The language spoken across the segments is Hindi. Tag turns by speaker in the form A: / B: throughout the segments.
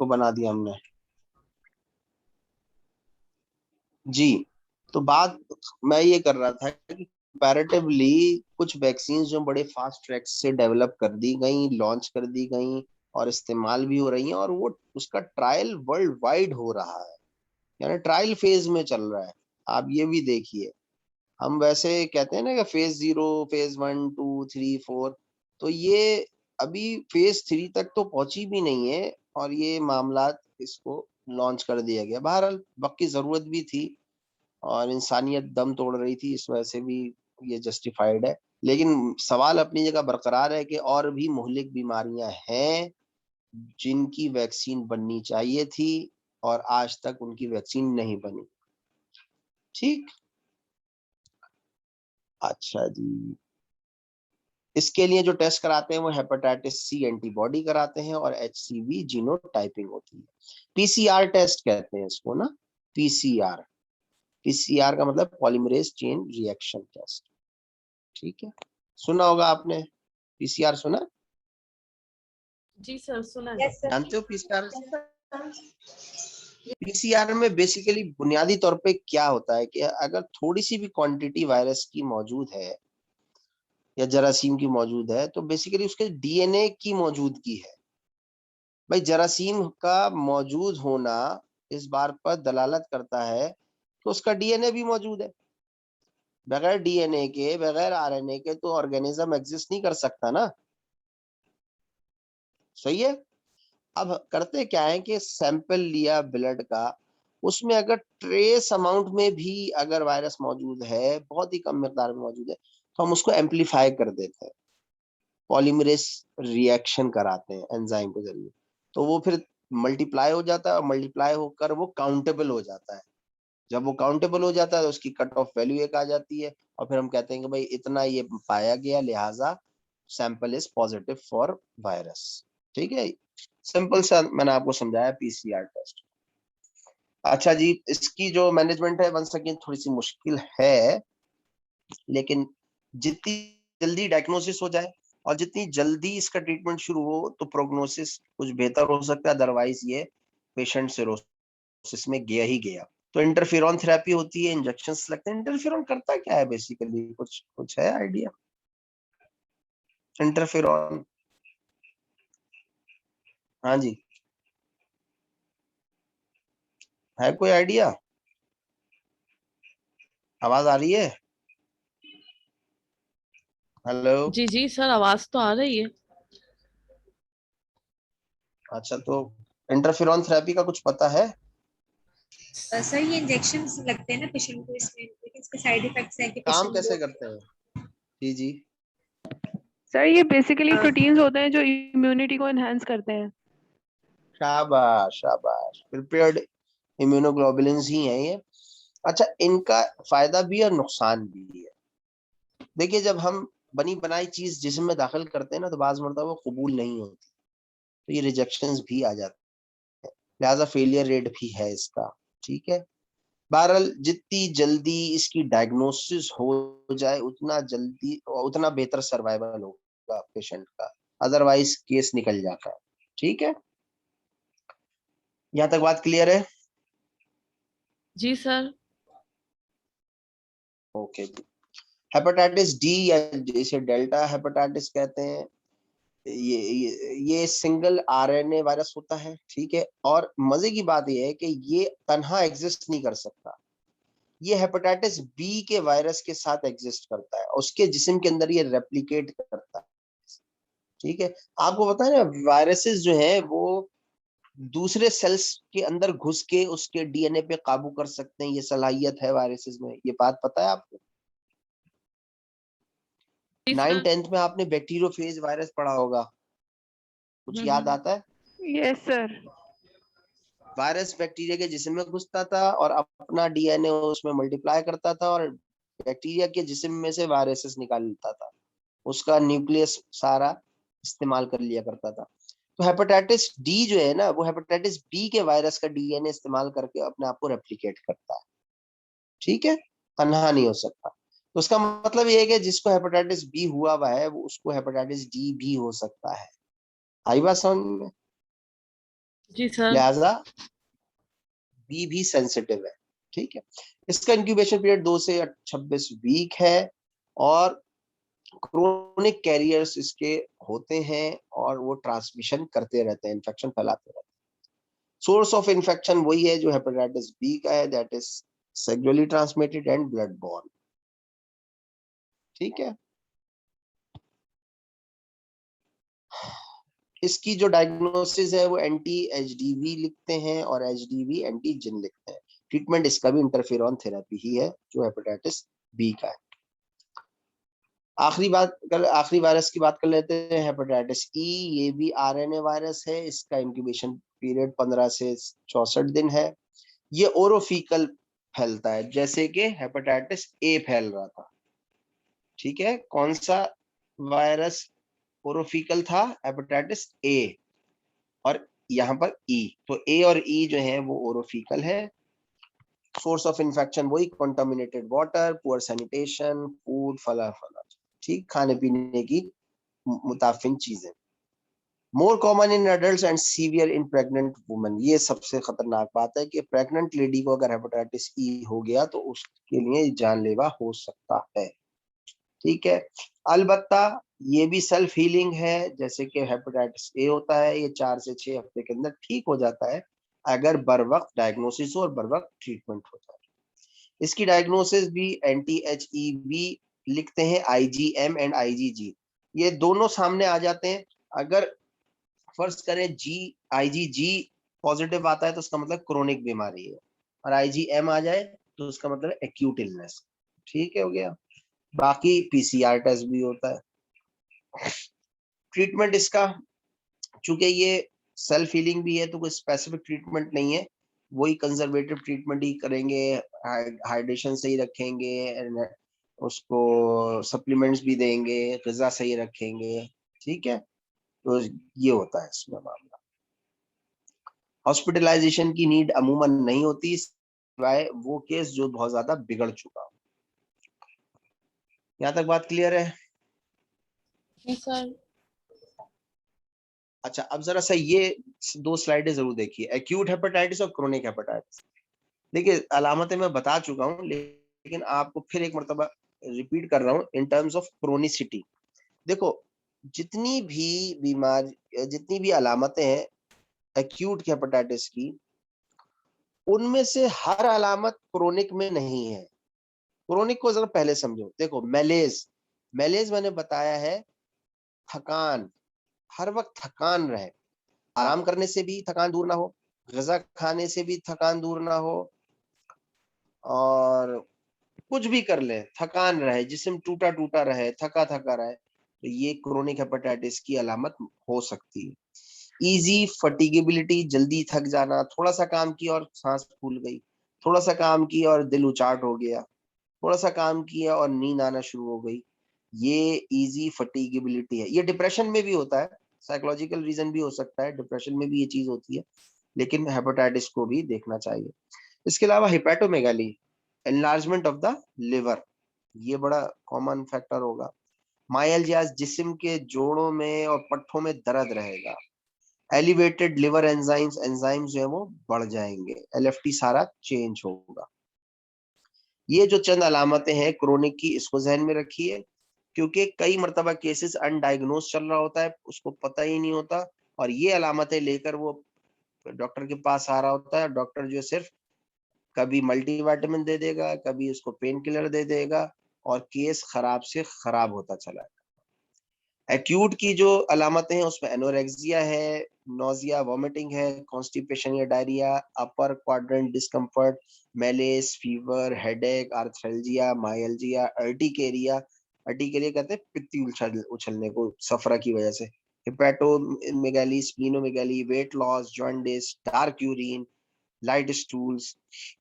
A: को बना दिया हमने। जी, तो बात मैं ये कर रहा था कि कंपैरेटिवली कुछ वैक्सीन जो बड़े फास्ट ट्रैक से डेवलप कर दी गई, लॉन्च कर दी गई और इस्तेमाल भी हो रही हैं, और वो उसका ट्रायल वर्ल्ड वाइड हो रहा है, यानी ट्रायल फेज में चल रहा है। आप ये भी देखिए, हम वैसे कहते हैं ना कि फेज 0, फेज 1, 2, 3, 4, तो ये अभी फेज 3 तक तो पहुंची भी नहीं है, और ये मामला इसको लॉन्च कर दिया गया। बहरहाल वक्त की जरूरत भी थी और इंसानियत दम तोड़ रही थी, इस वजह से भी ये जस्टिफाइड है। लेकिन सवाल अपनी जगह बरकरार है कि और भी मुहलिक बीमारियां हैं जिनकी वैक्सीन बननी चाहिए थी और आज तक उनकी वैक्सीन नहीं बनी। ठीक, अच्छा जी। इसके लिए जो टेस्ट कराते हैं वो हेपेटाइटिस सी एंटीबॉडी कराते हैं और HCV जीनोटाइपिंग होती है। PCR टेस्ट कहते हैं इसको ना, पीसीआर। पीसीआर का मतलब पॉलीमरेज चेन रिएक्शन टेस्ट। ठीक है, सुना होगा आपने, पीसीआर सुना?
B: जी सर, सुना है।
C: Yes sir.
A: जानते हो पीसीआर? पीसीआर में बेसिकली बुनियादी तौर पे क्या होता है कि अगर थोड़ी सी भी क्वांटिटी वायरस की मौजूद है या जरासीम की मौजूद है, तो बेसिकली उसके DNA की मौजूदगी है। भाई, जरासीम का मौजूद होना इस बार पर दलालत करता है कि उसका DNA भी मौजूद है। बगैर DNA के, बगैर RNA के तो ऑर्गेनिज्म एग्जिस्ट नहीं कर सकता ना। सही है। अब करते क्या है कि सैंपल लिया ब्लड का, उसमें अगर ट्रेस अमाउंट में भी अगर वायरस मौजूद है, बहुत ही कम मिकदार में मौजूद है, तो हम उसको एम्पलीफाई कर देते हैं, पॉलीमरेज रिएक्शन कराते हैं एंजाइम के जरिए, तो वो फिर मल्टीप्लाई हो जाता है और मल्टीप्लाई होकर वो काउंटेबल हो जाता है। जब वो काउंटेबल हो जाता है तो उसकी कट ऑफ वैल्यू एक आ जाती है, और फिर हम कहते हैं कि भाई इतना ये पाया गया, लिहाजा sample is positive for virus. ठीक है, सिंपल सा मैंने आपको समझाया पीसीआर टेस्ट। अच्छा जी, इसकी जो मैनेजमेंट है वंस अगेन थोड़ी सी मुश्किल है, लेकिन जितनी जल्दी डायग्नोसिस हो जाए और जितनी जल्दी इसका ट्रीटमेंट शुरू हो तो प्रोग्नोसिस कुछ बेहतर हो सकता है, अदरवाइज ये पेशेंट सिरोसिस में गया ही गया। तो इंटरफेरॉन थेरेपी होती है, इंजेक्शंस लगते हैं। इंटरफेरॉन करता क्या है बेसिकली, कुछ कुछ है आइडिया? इंटरफेरॉन, हाँ जी, है कोई आइडिया? आवाज आ रही है? हेलो?
B: जी जी सर, आवाज तो आ रही है।
A: अच्छा, तो इंटरफेरॉन थेरेपी का कुछ पता है?
C: सर ये इंजेक्शन लगते हैं ना पेशेंट को, इसमें लेकिन इसके साइड इफेक्ट्स हैं कि
A: काम
C: पेशेंट
A: कैसे
C: को।
A: करते हैं? जी जी,
D: सर ये बेसिकली
C: हाँ।
D: प्रोटीन्स होते हैं जो इम्यूनिटी को एनहांस करते हैं।
A: शाबाश शाबाश, प्रिपेयर्ड इम्यूनोग्लोबुलिन्स ही हैं ये। अच्छा, इनका फायदा भी और नुकसान भी है। देखिए, जब हम बनी बनाई चीज जिस्म में दाखिल करते हैं ना, तो बाज मरतबा वो कबूल नहीं होती, तो ये रिजेक्शंस भी आ जाते हैं, लिहाजा फेलियर रेट भी है इसका। ठीक है, बहरहाल जितनी जल्दी इसकी डायग्नोसिस हो जाए उतना जल्दी, उतना बेहतर सर्वाइवल होगा पेशेंट का, अदरवाइज केस निकल जाता है। ठीक है, यहाँ तक बात क्लियर है?
B: जी सर।
A: ओके। हेपेटाइटिस डी या जिसे डेल्टा हेपेटाइटिस कहते हैं, ये सिंगल RNA वायरस होता है। ठीक है, और मजे की बात यह है कि ये तन्हा एग्जिस्ट नहीं कर सकता, ये हेपेटाइटिस बी के वायरस के साथ एग्जिस्ट करता है, उसके जिस्म के अंदर ये रेप्लिकेट करता है। ठीक है, आपको पता है ना, वायरसेस जो है वो दूसरे सेल्स के अंदर घुस के उसके DNA पे काबू कर सकते हैं, ये सलाहियत है वायरसेस में, ये बात पता है आपको?
B: जी
A: 9th-10th में आपने बैक्टीरियोफेज वायरस पढ़ा होगा, कुछ याद आता है?
D: Yes sir.
A: वायरस बैक्टीरिया के जिस्म में घुसता था और अपना DNA उसमें मल्टीप्लाई करता था, और बैक्टीरिया के जिस्म में से वायरसेस निकाल लेता था, उसका न्यूक्लियस सारा इस्तेमाल कर लिया करता था। तो हेपेटाइटिस डी जो है ना, वो हेपेटाइटिस बी के वायरस का DNA इस्तेमाल करके अपने आप को रेप्लिकेट करता है। ठीक है, तन्हा नहीं हो सकता। तो उसका मतलब ये है कि जिसको हेपेटाइटिस बी हुआ हुआ है, वो उसको हेपेटाइटिस डी भी हो सकता है। आई बात समझ में?
B: जी सर।
A: लिहाजा बी भी सेंसिटिव है। ठीक है, इसका इंक्यूबेशन पीरियड 2 से 26 वीक है और क्रोनिक कैरियर्स इसके होते हैं और वो ट्रांसमिशन करते रहते हैं, इन्फेक्शन फैलाते रहते हैं। सोर्स ऑफ इन्फेक्शन वही है जो हेपेटाइटिस बी का है, that is sexually transmitted and blood born. ठीक है, इसकी जो डायग्नोसिस है वो एंटी एचडीवी लिखते हैं और एचडीवी एंटीजन लिखते हैं। ट्रीटमेंट इसका भी इंटरफेरॉन थेरेपी ही है जो हेपेटाइटिस बी का है। आखिरी वायरस की बात कर लेते हैं, हेपेटाइटिस ई। ये भी आरएनए वायरस है, इसका इंक्यूबेशन पीरियड 15 से 64 दिन है। ये ओरोफिकल फैलता है जैसे कि हेपेटाइटिस ए फैल रहा था। ठीक है, कौन सा वायरस ओरोफिकल था? हेपेटाइटिस ए, और यहाँ पर ई। तो ए और ई जो है वो ओरोफिकल है। सोर्स ऑफ इन्फेक्शन वही contaminated water, poor sanitation, food, फला फला, ठीक, खाने पीने की मुताफिन चीजें। More common in adults and severe in pregnant women. ये सबसे खतरनाक बात है कि प्रेग्नेंट लेडी को अगर हेपेटाइटिस ई हो गया तो उसके लिए जानलेवा हो सकता है। ठीक है, अलबत्ता ये भी सेल्फ हीलिंग है, जैसे कि हेपेटाइटिस ए होता है, ये 4 से 6 हफ्ते के अंदर ठीक हो जाता है अगर बर वक्त डायग्नोसिस हो और बर वक्त ट्रीटमेंट होता है। इसकी डायग्नोसिस भी एंटी एच ई बी लिखते हैं, आईजीएम एंड आईजीजी, ये दोनों सामने आ जाते हैं। अगर फर्ज करें जी आईजीजी पॉजिटिव आता है तो उसका मतलब क्रोनिक बीमारी है, और आईजीएम आ जाए तो उसका मतलब एक्यूट इलनेस। ठीक है, हो गया। बाकी पीसीआर टेस्ट भी होता है। ट्रीटमेंट इसका, चूंकि ये सेल्फ हीलिंग भी है तो कोई स्पेसिफिक ट्रीटमेंट नहीं है, वही कंजर्वेटिव ट्रीटमेंट ही करेंगे, हाइड्रेशन सही रखेंगे, उसको सप्लीमेंट्स भी देंगे, ग़िज़ा सही रखेंगे। ठीक है, तो ये होता है इसमें मामला। हॉस्पिटलाइजेशन की नीड अमूमन नहीं होती सिवाय वो केस जो बहुत ज्यादा बिगड़ चुका हो। यहाँ तक बात क्लियर है?
B: जी सर।
A: अच्छा, अब जरा सा ये 2 स्लाइडें जरूर देखिए, एक्यूट हेपेटाइटिस और क्रोनिक हेपेटाइटिस। देखिए, अलामतें मैं बता चुका हूँ लेकिन आपको फिर एक मरतबा रिपीट कर रहा हूँ इन टर्म्स ऑफ क्रोनिसिटी। देखो, जितनी भी अलामतें हैं एक्यूट हेपेटाइटिस की, उनमें से हर अलामत क्रोनिक में नहीं है। क्रोनिक को जरा पहले समझो। देखो, मैलेज मैंने बताया है, थकान, हर वक्त थकान रहे, आराम करने से भी थकान दूर ना हो, ग़िज़ा खाने से भी थकान दूर ना हो, और कुछ भी कर ले थकान रहे, जिस्म टूटा टूटा रहे, थका थका रहे, तो ये क्रोनिक हेपेटाइटिस की अलामत हो सकती है। इजी फटीगेबिलिटी, जल्दी थक जाना, थोड़ा सा काम किया और सांस फूल गई, थोड़ा सा काम किया और दिल उचाट हो गया, थोड़ा सा काम किया और नींद आना शुरू हो गई, ये इजी फटीगेबिलिटी है। ये डिप्रेशन में भी होता है, साइकोलॉजिकल रीजन भी हो सकता है, डिप्रेशन में भी ये चीज होती है, लेकिन हेपेटाइटिस को भी देखना चाहिए। इसके अलावा हिपैटोमेगाली, एनलार्जमेंट ऑफ द लिवर, ये बड़ा कॉमन फैक्टर होगा। माइल्जिया, जिस्म के जोड़ों में और पट्टों में दर्द रहेगा। एलिवेटेड लिवर एंजाइम्स जो है वो बढ़ जाएंगे, एलएफटी सारा चेंज होगा। ये जो चंद अलामतें हैं क्रोनिक की, इसको जहन में रखिए, क्योंकि कई मरतबा केसेस अनडायग्नोज चल रहा होता है, उसको पता ही नहीं होता, और ये अलामतें लेकर वो डॉक्टर के पास आ रहा होता है। डॉक्टर जो सिर्फ कभी मल्टीविटामिन दे देगा, कभी उसको पेन किलर दे देगा, और केस खराब से खराब होता चला है। एक्यूट की जो अलामतें हैं उसमें एनोरेक्सिया है, नोजिया, वॉमिटिंग है, कॉन्स्टिपेशन या diarrhoea, upper quadrant discomfort, malaise, fever, headache, arthralgia, myalgia, urticaria. Urticaria कहते हैं पित्ती उछलने को सफरा की वजह से। Hepatomegaly, splenomegaly, weight loss, jaundice, dark urine, light stools,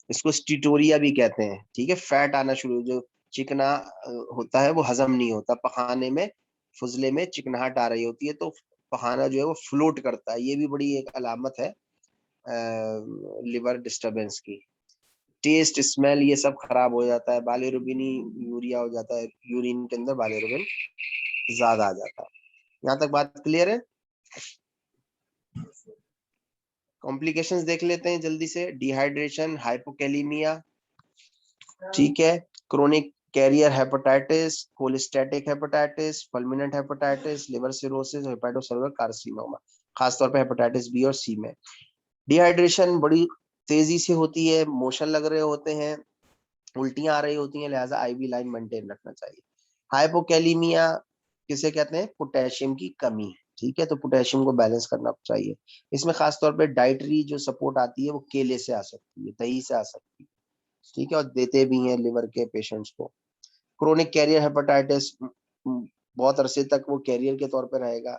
A: इसको स्टीटोरिया भी कहते हैं। ठीक है, फैट आना शुरू, जो चिकना होता है वो हजम नहीं होता, पखाने में, फुजले में चिकनाहट आ रही होती है, तो पखाना जो है वो फ्लोट करता है, ये भी बड़ी एक अलामत है लिवर डिस्टरबेंस की। टेस्ट, स्मेल, ये सब खराब हो जाता है, बालिरुबिनी यूरिया हो जाता है, यूरिन के अंदर बालिरुबिन ज्यादा आ जाता है। यहाँ तक बात क्लियर है? कॉम्प्लिकेशंस देख लेते हैं जल्दी से। डिहाइड्रेशन, हाइपोकैलिमिया, ठीक है, chronic carrier hepatitis, cholestatic hepatitis, fulminant hepatitis, liver cirrhosis, hepatocellular carcinoma, खासतौर पे हेपेटाइटिस बी और सी में। डिहाइड्रेशन बड़ी तेजी से होती है, मोशन लग रहे होते हैं, उल्टियां आ रही होती हैं, लिहाजा आईवी लाइन मेंटेन रखना चाहिए। हाइपोकैलिमिया किसे कहते हैं? पोटेशियम की कमी, ठीक है, तो पोटेशियम को बैलेंस करना चाहिए। इसमें खासतौर पे डाइटरी जो सपोर्ट आती है वो केले से आ सकती है, दही से आ सकती है, ठीक है, और देते भी हैं लिवर के पेशेंट्स को। क्रोनिक कैरियर हेपेटाइटिस, बहुत अरसे तक वो कैरियर के तौर पर रहेगा।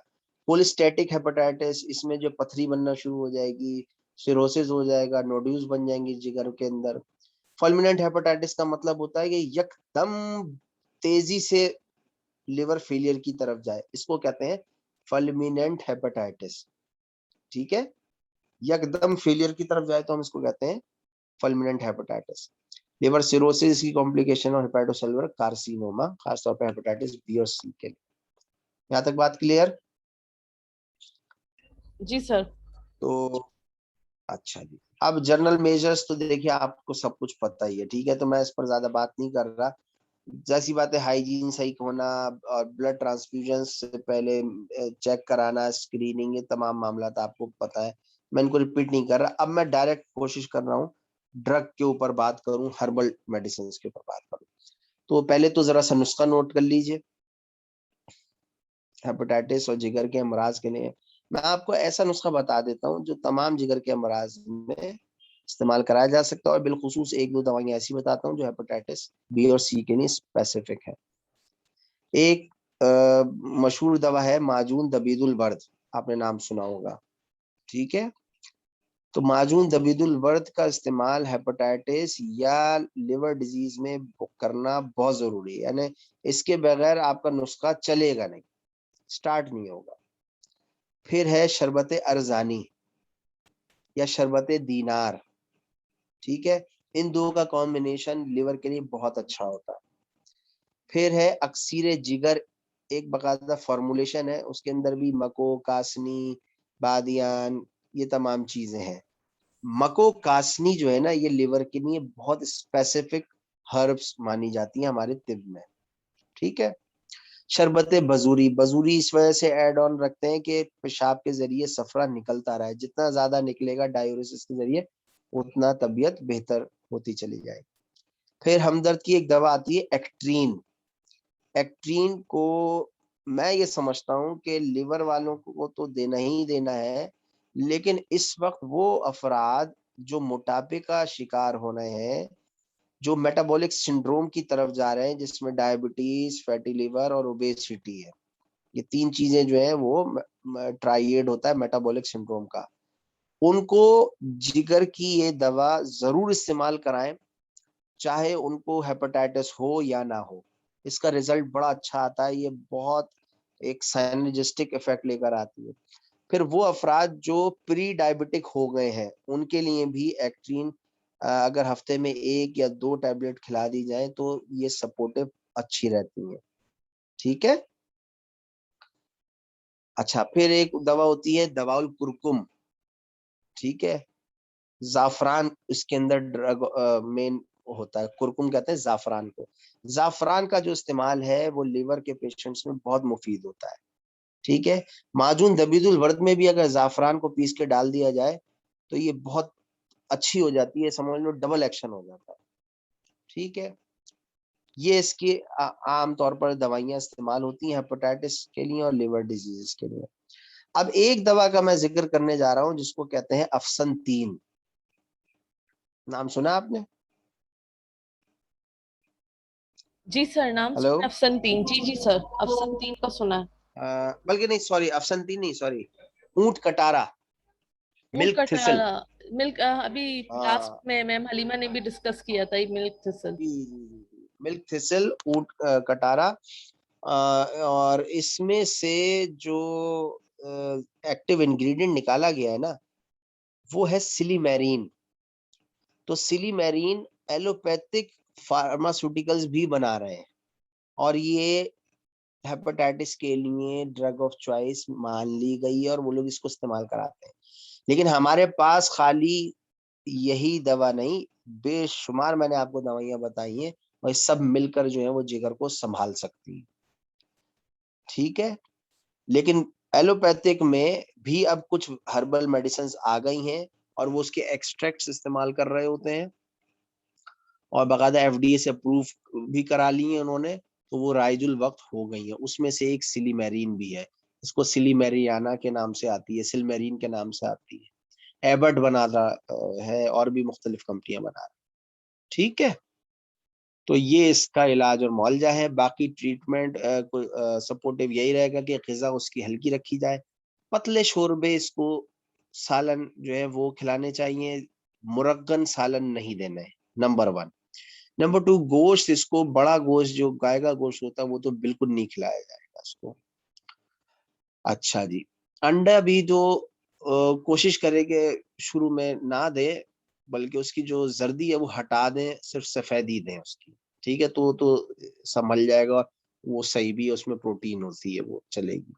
A: कोलिस्टेटिक हेपेटाइटिस, इसमें जो पथरी बनना शुरू हो जाएगी, सिरोसिस हो जाएगा, नोड्यूल्स बन जाएंगे जिगर के अंदर। फुलमिनेंट हेपेटाइटिस का मतलब होता है कि यकदम तेजी से लिवर फेलियर की तरफ जाए, इसको कहते हैं फुलमिनेंट हेपेटाइटिस, ठीक है, यकदम फेलियर की तरफ जाए तो हम इसको कहते हैं फुलमिनेंट हेपेटाइटिस। लिवर सिरोसिस की कॉम्प्लिकेशन और हेपेटोसेलुलर कार्सिनोमा, खासतौर पर हेपेटाइटिस बी और सी के लिए। यहाँ तक बात क्लियर?
B: जी सर।
A: तो अच्छा जी, अब जनरल मेजर्स तो देखिए आपको सब कुछ पता ही है, ठीक है, तो मैं इस पर ज्यादा बात नहीं कर रहा। जैसी बात है, हाइजीन सही होना और ब्लड ट्रांसफ्यूजन से पहले चेक कराना, स्क्रीनिंग, ये तमाम मामला तो आपको पता है, मैं इनको रिपीट नहीं कर रहा। अब मैं डायरेक्ट कोशिश कर रहा हूँ ड्रग के ऊपर बात करूं, हर्बल मेडिसिन के ऊपर बात करूं। तो पहले तो जरा सा नुस्खा नोट कर लीजिए हेपेटाइटिस और जिगर के अमराज के लिए। मैं आपको ऐसा नुस्खा बता देता हूँ जो तमाम जिगर के अमराज में इस्तेमाल कराया जा सकता है, और बिलखुसूस एक दो दवाइयां ऐसी बताता हूँ जो हेपेटाइटिस बी और सी के लिए स्पेसिफिक है। एक मशहूर दवा है माजून दबीदुल बर्द, आपने नाम सुना होगा, ठीक है। तो माजून दबीदुल बर्द का इस्तेमाल हेपेटाइटिस या लिवर डिजीज में करना बहुत जरूरी है, यानी इसके बगैर आपका नुस्खा चलेगा नहीं, स्टार्ट नहीं होगा। फिर है शरबत अरजानी या शरबत दीनार, ठीक है, इन दो का कॉम्बिनेशन लिवर के लिए बहुत अच्छा होता है। फिर है अक्सीर जिगर, एक बकायदा फॉर्मुलेशन है, उसके अंदर भी मको, कासनी, बादियान, ये तमाम चीजें हैं। मको कासनी जो है ना, ये लिवर के लिए बहुत स्पेसिफिक हर्ब्स मानी जाती हैं हमारे तिब में, ठीक है। शरबत बजूरी, बजूरी इस वजह से ऐड ऑन रखते हैं कि पेशाब के जरिए सफरा निकलता रहे, जितना ज्यादा निकलेगा डायूरेसिस के जरिए उतना तबीयत बेहतर होती चली जाएगी। फिर हमदर्द की एक दवा आती है एक्ट्रीन। एक्ट्रीन को मैं ये समझता हूँ कि लिवर वालों को तो देना ही देना है, लेकिन इस वक्त वो अफराद जो मोटापे का शिकार हो रहे हैं, जो मेटाबॉलिक सिंड्रोम की तरफ जा रहे हैं, जिसमें डायबिटीज, फैटी लिवर और ओबेसिटी है, ये तीन चीजें जो है वो ट्राइएड होता है मेटाबॉलिक सिंड्रोम का, उनको जिगर की ये दवा जरूर इस्तेमाल कराएं, चाहे उनको हेपेटाइटिस हो या ना हो। इसका रिजल्ट बड़ा अच्छा आता है, ये बहुत एक साइनर्जिस्टिक इफेक्ट लेकर आती है। फिर वो अफराद जो प्री डायबिटिक हो गए हैं, उनके लिए भी एक्ट्रीन अगर हफ्ते में 1 या 2 टैबलेट खिला दी जाए तो ये सपोर्टिव अच्छी रहती है, ठीक है। अच्छा, फिर एक दवा होती है दवाउल कुरकुम, ठीक है, जाफरान इसके अंदर ड्रग मेन होता है, कुरकुम कहते हैं जाफरान को। जाफरान का जो इस्तेमाल है वो लिवर के पेशेंट्स में बहुत मुफीद होता है, ठीक है। माजून दबीदुल वर्द में भी अगर जाफरान को पीस के डाल दिया जाए तो ये बहुत अच्छी हो जाती है, समझ लो डबल एक्शन हो जाता है, ठीक है। ये इसकी आम तौर पर दवाइयां इस्तेमाल होती हैं हेपेटाइटिस के लिए और लिवर डिजीज के लिए। अब एक दवा का मैं जिक्र करने जा रहा हूं जिसको कहते हैं अफसन 3, नाम सुना आपने?
B: जी सर, नाम
A: हेलो?
B: सुना अफसन 3। जी जी सर, अफसन 3 का सुना है।
A: बल्कि नहीं, सॉरी, अफसन 3 नहीं, सॉरी, ऊंट कटारा,
B: ऊँट
A: मिल्क थिसल।
B: कटारा। मिल्क, अभी लास्ट में मैम हलीमा ने भी डिस्कस किया था ये मिल्क थिसल।
A: मिल्क थिसल, ऊंट कटारा, और इसमें से जो एक्टिव इंग्रेडिएंट निकाला गया है ना, वो है सिलीमेरीन। तो सिलीमेरीन एलोपैथिक फार्मास्यूटिकल्स भी बना रहे हैं, और ये हेपेटाइटिस के लिए ड्रग ऑफ चॉइस मान ली गई है, और वो लोग इसको इस्तेमाल कराते हैं। लेकिन हमारे पास खाली यही दवा नहीं, बेशुमार मैंने आपको दवाइयां बताई हैं और ये सब मिलकर जो है वो जिगर को संभाल सकती है। ठीक है, लेकिन एलोपैथिक में भी अब कुछ हर्बल मेडिसिन आ गई हैं और वो उसके एक्सट्रैक्ट्स इस्तेमाल कर रहे होते हैं और बाकायदा एफडीए से अप्रूव भी करा ली है उन्होंने, तो वो राइजुल वक्त हो गई है। उसमें से एक सिलीमेरीन भी है, इसको सिलीमेरियाना के नाम से आती है, सिलमेरीन के नाम से आती है। एबर्ट बना रहा है और भी मुख्तलिफ कंपनियां बना रही। ठीक है, तो ये इसका इलाज और मुआवजा है। बाकी ट्रीटमेंट सपोर्टिव यही रहेगा कि ग़िज़ा उसकी हल्की रखी जाए, पतले शोरबे इसको, सालन जो है वो खिलाने चाहिए, मुरग्गन सालन नहीं देना है, नंबर 1। नंबर 2, गोश्त, इसको बड़ा गोश्त जो गाय का गोश्त होता है वो तो बिल्कुल नहीं खिलाया जाएगा इसको। अच्छा जी, अंडा भी जो कोशिश करें कि शुरू में ना दे, बल्कि उसकी जो जर्दी है वो हटा दें, सिर्फ सफेदी दें उसकी। ठीक है, तो संभल जाएगा, वो सही भी है, उसमें प्रोटीन होती है, वो चलेगी।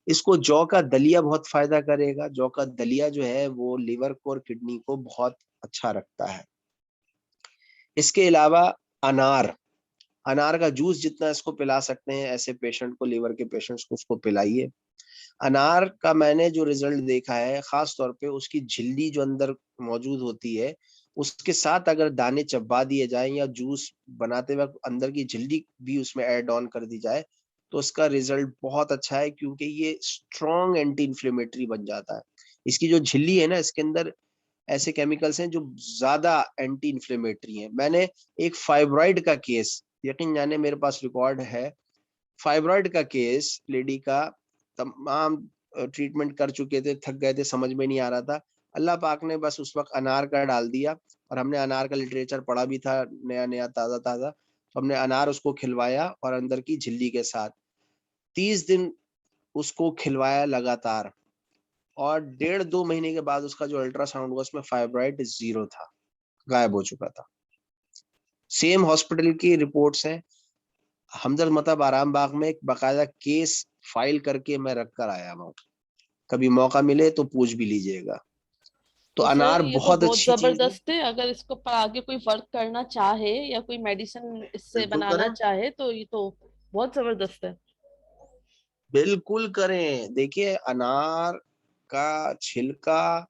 A: इसको जौ का दलिया बहुत फायदा करेगा। जौ का दलिया जो है वो लिवर को और किडनी को बहुत अच्छा रखता है। इसके अलावा अनार, अनार का जूस जितना इसको पिला सकते हैं ऐसे पेशेंट को, लिवर के पेशेंट्स को, उसको पिलाइए। अनार का मैंने जो रिजल्ट देखा है, खास तौर पे उसकी झिल्ली जो अंदर मौजूद होती है, उसके साथ अगर दाने चबा दिए जाएं या जूस बनाते वक्त अंदर की झिल्ली भी उसमें ऐड ऑन कर दी जाए, तो उसका रिजल्ट बहुत अच्छा है, क्योंकि ये स्ट्रॉन्ग एंटी इन्फ्लेमेटरी बन जाता है। इसकी जो झिल्ली है ना, इसके अंदर ऐसे केमिकल्स हैं जो ज्यादा एंटी इन्फ्लेमेटरी हैं। मैंने एक फाइब्रॉइड का केस, यकीन जाने मेरे पास रिकॉर्ड है, फाइब्रॉइड का केस, लेडी का, तमाम ट्रीटमेंट कर चुके थे, थक गए थे, समझ में नहीं आ रहा था। अल्लाह पाक ने बस उस वक्त अनार का डाल दिया, और हमने अनार का लिटरेचर पढ़ा भी था, नया नया ताजा ताजा, तो हमने अनार उसको खिलवाया और अंदर की झिल्ली के साथ 30 दिन उसको खिलवाया लगातार, और 1.5-2 महीने के बाद उसका जो अल्ट्रासाउंड हुआ उसमें फाइब्रॉइड 0 था, गायब हो चुका था। सेम हॉस्पिटल की रिपोर्ट्स हैं। हमदर्द मतलब आराम बाग में एक बाकायदा केस फाइल करके मैं रख कर आया हूँ, कभी मौका मिले तो पूछ भी लीजिएगा। तो
B: तो सर
A: अनार
B: ये तो
A: बहुत
B: बहुत
A: अच्छी चीज है,
B: जबरदस्त है। अगर इसको पर आगे कोई वर्क करना चाहे या कोई मेडिसिन इससे
A: बिल्कुल
B: बनाना
A: करें,
B: चाहे तो ये तो बहुत जबरदस्त है।
A: बिल्कुल करें। देखिए, अनार का छिलका,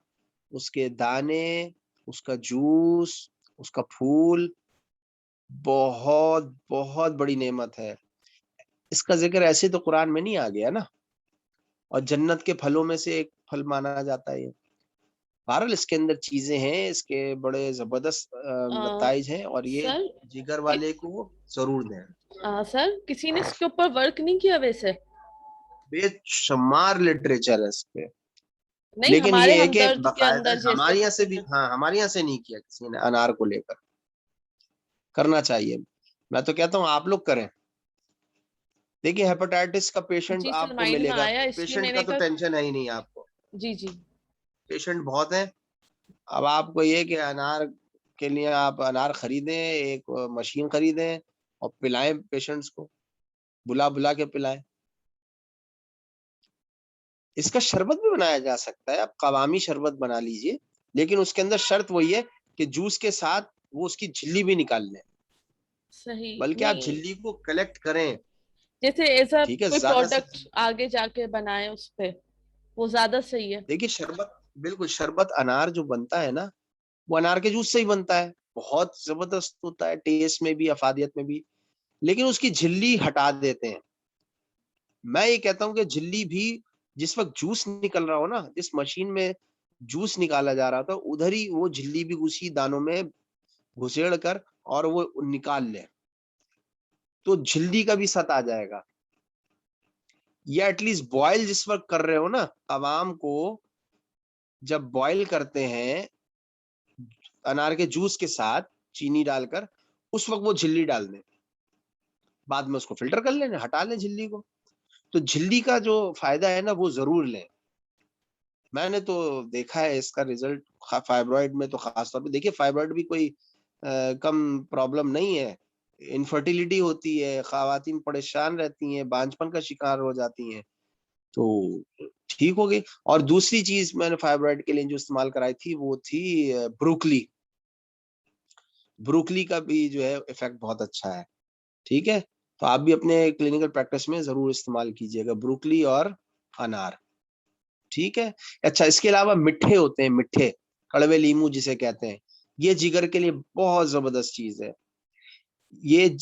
A: उसके दाने, उसका जूस, उसका फूल बहुत बहुत बड़ी नेमत है। इसका जिक्र ऐसे तो कुरान में नहीं आ गया ना, और जन्नत के फलों में से एक फल माना जाता है ये। बहरहाल इसके अंदर चीजें हैं, इसके बड़े जबरदस्त
B: आ,
A: नताइज हैं, और ये
B: सर
A: जिगर वाले को जरूर दें।
B: सर किसी ने इसके ऊपर वर्क नहीं किया वैसे?
A: बेशुमार लिटरेचर है इस पे,
B: नहीं,
A: लेकिन
B: हमारे
A: ये है कि
B: हमदर्द के
A: बाकायदा
B: अंदर जैसे
A: हमारे यहाँ से
B: किसी
A: भी,
B: ने।
A: हाँ, हमारे यहाँ से नहीं किया किसी ने अनार को लेकर, करना चाहिए। मैं तो कहता हूँ आप लोग करें। देखिए, हेपेटाइटिस का पेशेंट
B: जी सर,
A: आपको
B: माइंड में
A: मिलेगा,
B: आया इसलिए
A: पेशेंट का
B: मैंने
A: तो
B: कहा।
A: टेंशन है ही नहीं आपको,
B: जी जी।
A: पेशेंट बहुत है। अब आपको ये कि अनार के लिए आप अनार खरीदें, एक मशीन खरीदें और पिलाएं पेशेंट्स को, बुला बुला के पिलाएं। इसका शरबत भी बनाया जा सकता है, आप कवामी शरबत बना लीजिए, लेकिन उसके अंदर शर्त वही है कि जूस के साथ वो उसकी झिल्ली भी निकाल लें,
B: सही
A: बल्कि आप
B: नहीं,
A: झिल्ली को कलेक्ट करें।
B: जैसे ऐसा
A: ठीक है,
B: कोई
A: ज्यादा से,
B: प्रोडक्ट आगे जाके बनाए उस पे, वो ज्यादा सही है।
A: देखिए शरबत, बिल्कुल शरबत अनार जो बनता है ना, वो अनार के जूस से ही बनता है, बहुत जबरदस्त होता है टेस्ट में भी, अफादियत में भी, लेकिन उसकी झिल्ली हटा देते हैं। मैं ये कहता हूँ कि झिल्ली भी, जिस वक्त जूस निकल रहा हो ना, जिस मशीन में जूस निकाला जा रहा था, उधर ही वो झिल्ली भी उसी दानों में घुसेड़ कर और वो निकाल ले, तो झिल्ली का भी सत आ जाएगा। या एटलीस्ट बॉयल जिस वक्त कर रहे हो ना, अवाम को जब बॉयल करते हैं अनार के जूस के साथ चीनी डालकर, उस वक्त वो झिल्ली डाल दें, बाद में उसको फिल्टर कर लेना, हटा लें झिल्ली को। तो झिल्ली का जो फायदा है ना, वो जरूर लें। मैंने तो देखा है इसका रिजल्ट फाइब्रॉइड में, तो खास तौर पे देखिए, फाइब्रॉइड भी कोई कम प्रॉब्लम नहीं है। इनफर्टिलिटी होती है, खवातीन परेशान रहती हैं, बांझपन का शिकार हो जाती हैं, तो ठीक हो गई। और दूसरी चीज मैंने फाइब्रॉइड के लिए जो इस्तेमाल कराई थी वो थी ब्रोकली। ब्रोकली का भी जो है इफेक्ट बहुत अच्छा है। ठीक है, तो आप भी अपने क्लिनिकल प्रैक्टिस में जरूर इस्तेमाल कीजिएगा ब्रोकली और अनार। ठीक है। अच्छा, इसके अलावा मिठे होते हैं, मिठे कड़वे लीमू जिसे कहते हैं, ये जिगर के लिए बहुत जबरदस्त चीज है। ये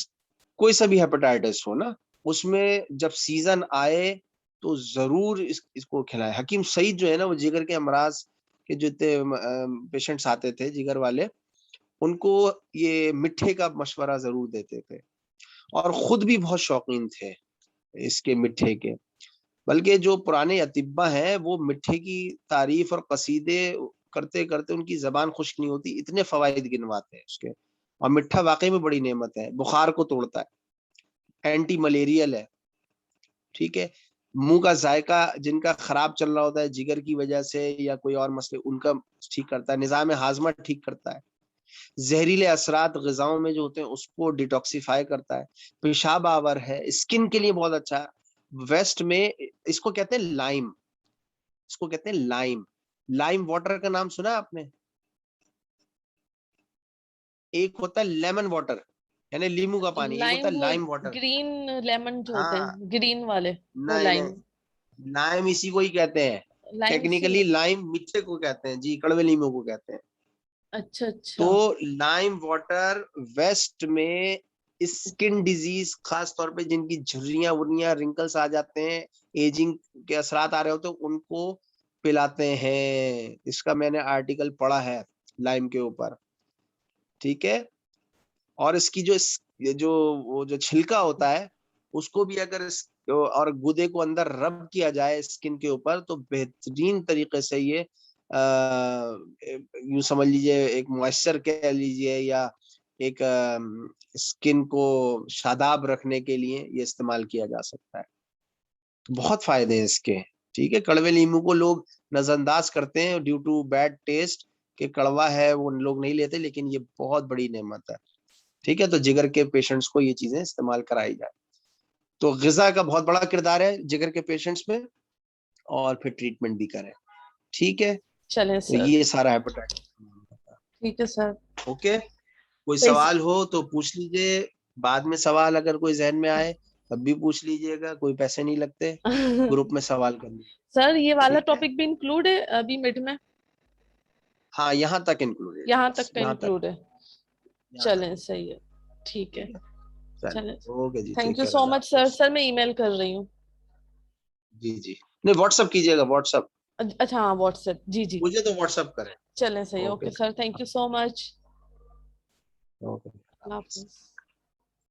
A: कोई सा भी हेपेटाइटिस हो ना, उसमें जब सीजन आए तो जरूर इसको खिलाएं। हकीम सईद जो है ना, वो जिगर के अमराज के जो पेशेंट्स आते थे जिगर वाले, उनको ये मिठे का मशवरा जरूर देते थे, और खुद भी बहुत शौकीन थे इसके मिठे के। बल्कि जो पुराने अतिब्बा हैं वो मिठे की तारीफ और कसीदे करते करते उनकी जबान खुश्क नहीं होती, इतने फवाइद गिनवाते हैं उसके। और मिठा वाकई में बड़ी नेमत है, बुखार को तोड़ता है, एंटी मलेरियल है। ठीक है, मुंह का जायका जिनका खराब चल रहा होता है जिगर की वजह से या कोई और मसले, उनका ठीक करता है, निजाम हाजमा ठीक करता है, जहरीले असरात ग़िज़ाओं में जो होते हैं उसको डिटॉक्सिफाई करता है, पेशाब आवर है, स्किन के लिए बहुत अच्छा है। वेस्ट में इसको कहते हैं लाइम, इसको कहते हैं लाइम। लाइम वाटर का नाम सुना आपने? एक होता है लेमन वाटर, यानी नींबू का पानी, एक होता
B: लाइम
A: है
B: वो
A: लाइम वाटर।
B: ग्रीन लेमन जो होते
A: हाँ,
B: हैं, ग्रीन वाले, वो
A: नहीं
B: लाइम।
A: नहीं, लाइम इसी को ही कहते हैं।
B: लाइम इसी
A: टेक्निकली लाइम मीठे को कहते हैं जी, कड़वे नींबू को कहते हैं।
B: अच्छा अच्छा।
A: तो लाइम वाटर वेस्ट में स्किन डिजीज, खास तौर पे जिनकी झुर्रियां वुर्रियां रिंकल्स आ जाते हैं, एजिंग के असरात आ रहे होते हैं, उनको पिलाते हैं। इसका मैंने आर्टिकल पढ़ा है लाइम के ऊपर। ठीक है, और इसकी ये जो वो जो छिलका होता है उसको भी अगर और गुदे को अंदर रब किया जाए स्किन के ऊपर, तो बेहतरीन तरीके से ये यूं समझ लीजिए एक मॉइस्चर कह लीजिए, या एक स्किन को शादाब रखने के लिए ये इस्तेमाल किया जा सकता है। तो बहुत फायदे हैं इसके। ठीक है, कड़वे नींबू को लोग नजरअंदाज करते हैं ड्यू टू बैड टेस्ट, के कड़वा है वो लोग नहीं लेते, लेकिन ये बहुत बड़ी नेमत है। ठीक है, तो जिगर के पेशेंट्स को ये चीजें इस्तेमाल कराई जाए। तो ग़िज़ा का बहुत बड़ा किरदार है जिगर के पेशेंट्स में, और फिर ट्रीटमेंट भी करें। ठीक है,
B: चलें
A: तो
B: सर।
A: ये सारा हेपेटाइटिस।
B: ठीक है सर।
A: ओके, कोई
B: तो
A: सवाल हो तो पूछ लीजिए, बाद में सवाल अगर कोई जहन में आए तब भी पूछ लीजिएगा, कोई पैसे नहीं लगते, ग्रुप में सवाल कर लीजिए।
B: सर ये वाला
A: ठीक है,
B: टॉपिक भी इंक्लूड है अभी मिड में?
A: हाँ यहाँ तक इंक्लूडेड,
B: यहाँ
A: बस
B: तक का
A: यहाँ तक,
B: इंक्लूड है।
A: यहाँ तक।
B: चलें सही है, ठीक है।
A: ठीक है, चलिए,
B: चलें,
A: ओके जी,
B: thank
A: take
B: you
A: care,
B: so
A: अल्लाह
B: मच सर।
A: हाफिज।
B: सर मैं ईमेल कर रही हूँ।
A: जी जी, नहीं व्हाट्सअप कीजिएगा, व्हाट्सअप,
B: अच्छा हाँ, व्हाट्सएप, जी जी।
A: मुझे तो व्हाट्सअप करें।
B: चलें सही,
A: okay
B: okay sir, thank you so much.
A: Okay.
B: Allah Hafiz.